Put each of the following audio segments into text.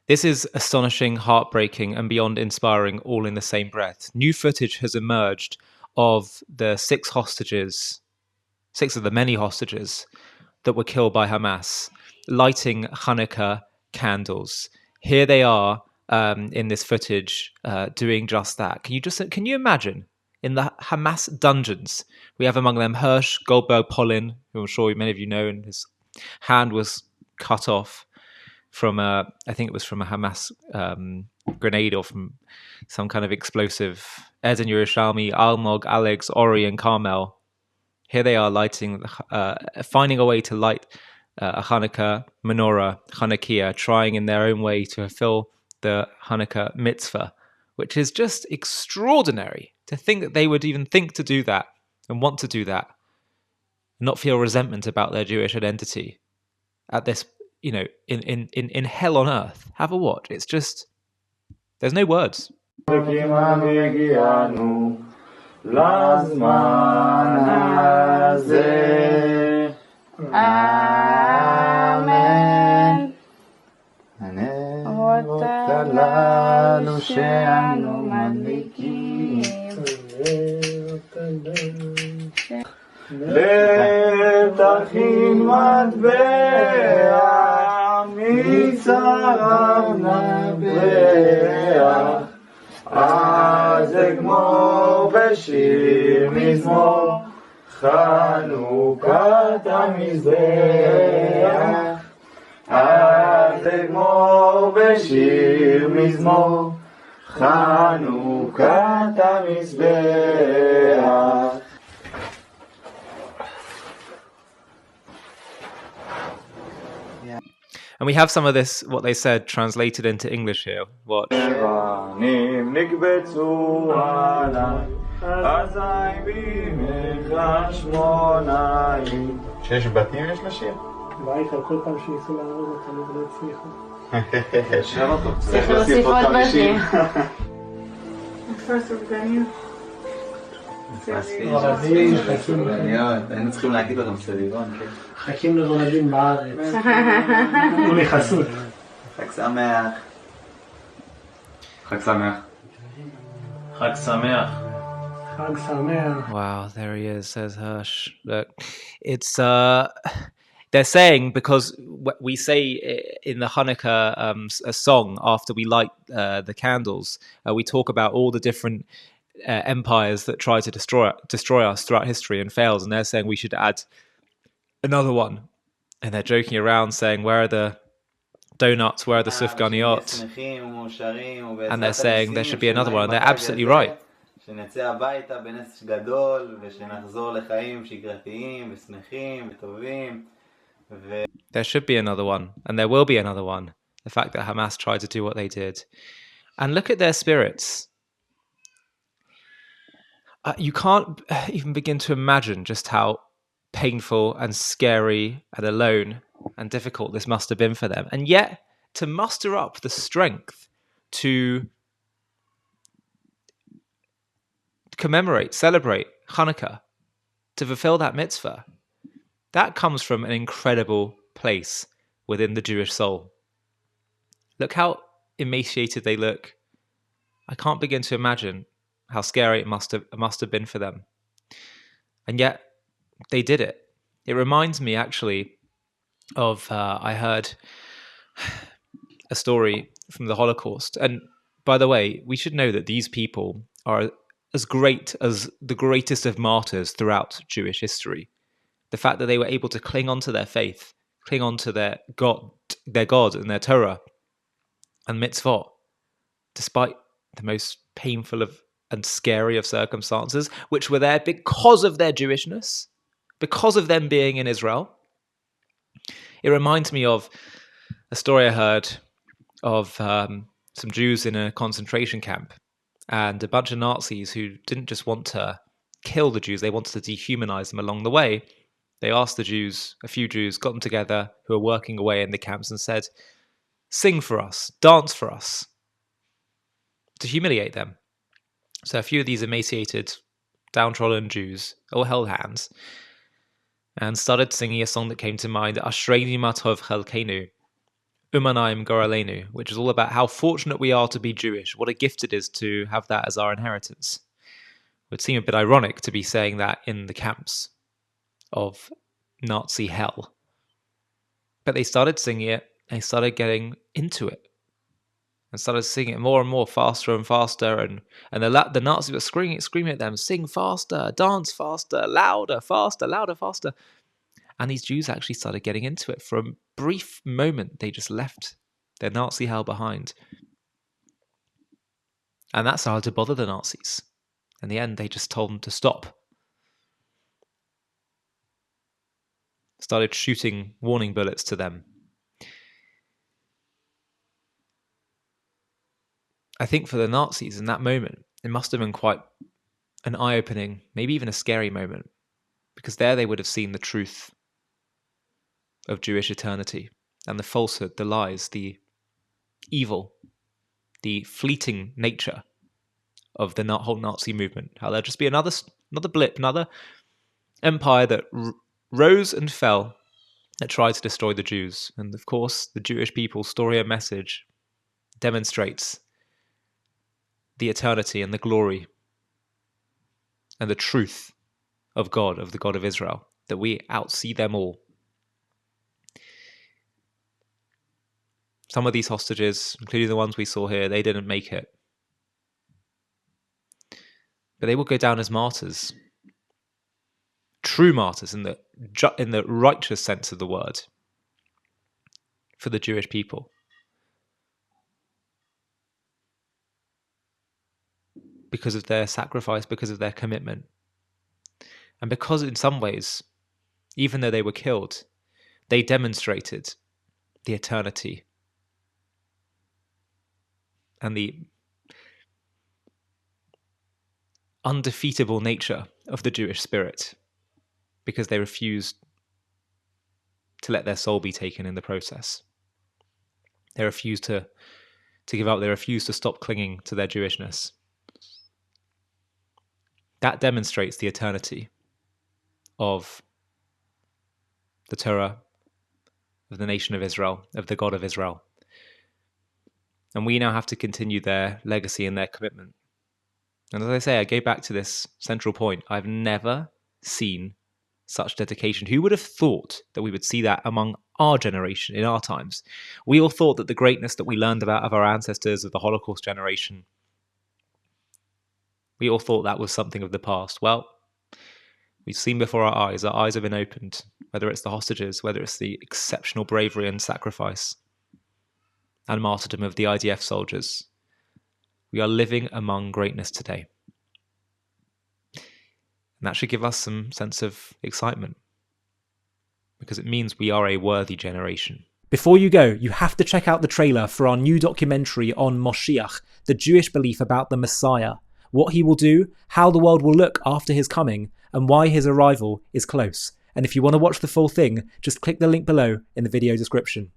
This is astonishing, heartbreaking, and beyond inspiring all in the same breath. New footage has emerged of the six of the many hostages that were killed by Hamas, lighting Chanukah candles. Here they are in this footage doing just that. Can you imagine? In the Hamas dungeons, we have among them Hirsch Goldberg Polin, who I'm sure many of you know, and his hand was cut off from I think it was from a Hamas grenade or from some kind of explosive. Eden Yerushalmi, Almog, Alex, Ori, and Carmel. Here they are finding a way to light a Hanukkah menorah, Hanukkah, trying in their own way to fulfill the Hanukkah mitzvah, which is just extraordinary to think that they would even think to do that and want to do that, and not feel resentment about their Jewish identity at this, in hell on earth. Have a watch. It's just, there's no words. Amen. הללו שאנו מדליקים לתכין מטבע מצרב נבח אז אגמור בשיר מזמור חנוכת המזבח אז אגמור בשיר מזמור חנוכת המזבח. And we have some of this, what they said, translated into English here. Watch. שיש בתים יש לשיר? בעיקר כל פעם שניסו להרוג אותנו ולא הצליחו. צריך להוסיף עוד בתים. היינו צריכים להגיד אותם סביבון. חכים לרולדים בארץ. ולחסות. חג שמח. חג שמח. חג שמח. חג שמח. Wow, there he is, says Hirsch. Look, it's they're saying, because we say in the Hanukkah a song after we light the candles, we talk about all the different empires that try to destroy us throughout history and fails, and they're saying we should add another one, and they're joking around saying, where are the donuts, where are the sufganiyot, and they're saying there should be another one, and they're absolutely right. שנצא הביתה בנס גדול ושנחזור לחיים שגרתיים ושמחים וטובים. There should be another one, and there will be another one. The fact that Hamas tried to do what they did. And look at their spirits. You can't even begin to imagine just how painful and scary and alone and difficult this must have been for them. And yet, to muster up the strength to commemorate, celebrate Hanukkah, to fulfill that mitzvah, that comes from an incredible place within the Jewish soul. Look how emaciated they look. I can't begin to imagine how scary it must have been for them. And yet, they did it. It reminds me actually of, I heard a story from the Holocaust. And by the way, we should know that these people are as great as the greatest of martyrs throughout Jewish history. The fact that they were able to cling on to their faith, cling on to their God and their Torah and mitzvot, despite the most painful and scary of circumstances, which were there because of their Jewishness, because of them being in Israel. It reminds me of a story I heard of some Jews in a concentration camp, and a bunch of Nazis who didn't just want to kill the Jews, they wanted to dehumanize them along the way. They asked the Jews, a few Jews, got them together who were working away in the camps and said, sing for us, dance for us, to humiliate them. So a few of these emaciated, downtrodden Jews all held hands and started singing a song that came to mind, Ashreinu ma tov chelkeinu, Umanayim Goralenu, which is all about how fortunate we are to be Jewish, what a gift it is to have that as our inheritance. It would seem a bit ironic to be saying that in the camps of Nazi hell. But they started singing it, they started getting into it, and started singing it more and more, faster and faster, and the Nazis were screaming at them, sing faster, dance faster, louder, faster, louder, faster. And these Jews actually started getting into it. For a brief moment, they just left their Nazi hell behind. And that started to bother the Nazis. In the end, they just told them to stop. Started shooting warning bullets to them. I think for the Nazis in that moment, it must have been quite an eye-opening, maybe even a scary moment, because there they would have seen the truth of Jewish eternity and the falsehood, the lies, the evil, the fleeting nature of the whole Nazi movement. How there'll just be another blip, another empire that rose and fell that tried to destroy the Jews. And of course, the Jewish people's story and message demonstrates the eternity and the glory and the truth of God, of the God of Israel, that we outsee them all. Some of these hostages, including the ones we saw here, they didn't make it. But they will go down as martyrs. True martyrs in the righteous sense of the word for the Jewish people. Because of their sacrifice, because of their commitment. And because in some ways, even though they were killed, they demonstrated the eternity and the undefeatable nature of the Jewish spirit, because they refused to let their soul be taken in the process. They refused to give up. They refused to stop clinging to their Jewishness. That demonstrates the eternity of the Torah, of the nation of Israel, of the God of Israel. And we now have to continue their legacy and their commitment. And as I say, I go back to this central point. I've never seen such dedication. Who would have thought that we would see that among our generation, in our times? We all thought that the greatness that we learned about of our ancestors, of the Holocaust generation, we all thought that was something of the past. Well, we've seen before our eyes have been opened, whether it's the hostages, whether it's the exceptional bravery and sacrifice and martyrdom of the IDF soldiers. We are living among greatness today. And that should give us some sense of excitement, because it means we are a worthy generation. Before you go, you have to check out the trailer for our new documentary on Moshiach, the Jewish belief about the Messiah, what he will do, how the world will look after his coming, and why his arrival is close. And if you want to watch the full thing, just click the link below in the video description.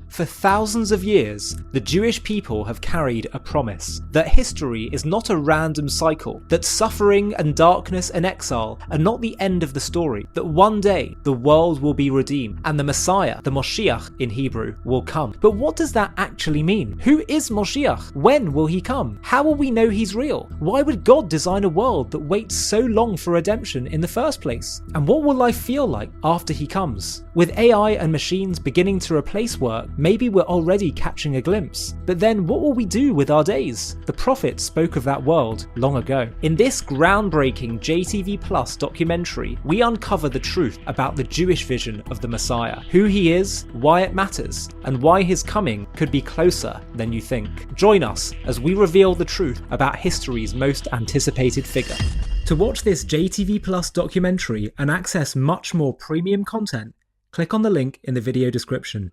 For thousands of years, the Jewish people have carried a promise that history is not a random cycle, that suffering and darkness and exile are not the end of the story, that one day the world will be redeemed and the Messiah, the Moshiach in Hebrew, will come. But what does that actually mean? Who is Moshiach? When will he come? How will we know he's real? Why would God design a world that waits so long for redemption in the first place? And what will life feel like after he comes? With AI and machines beginning to replace work, maybe we're already catching a glimpse. But then what will we do with our days? The prophets spoke of that world long ago. In this groundbreaking JTV Plus documentary, we uncover the truth about the Jewish vision of the Messiah, who he is, why it matters, and why his coming could be closer than you think. Join us as we reveal the truth about history's most anticipated figure. To watch this JTV Plus documentary and access much more premium content, click on the link in the video description.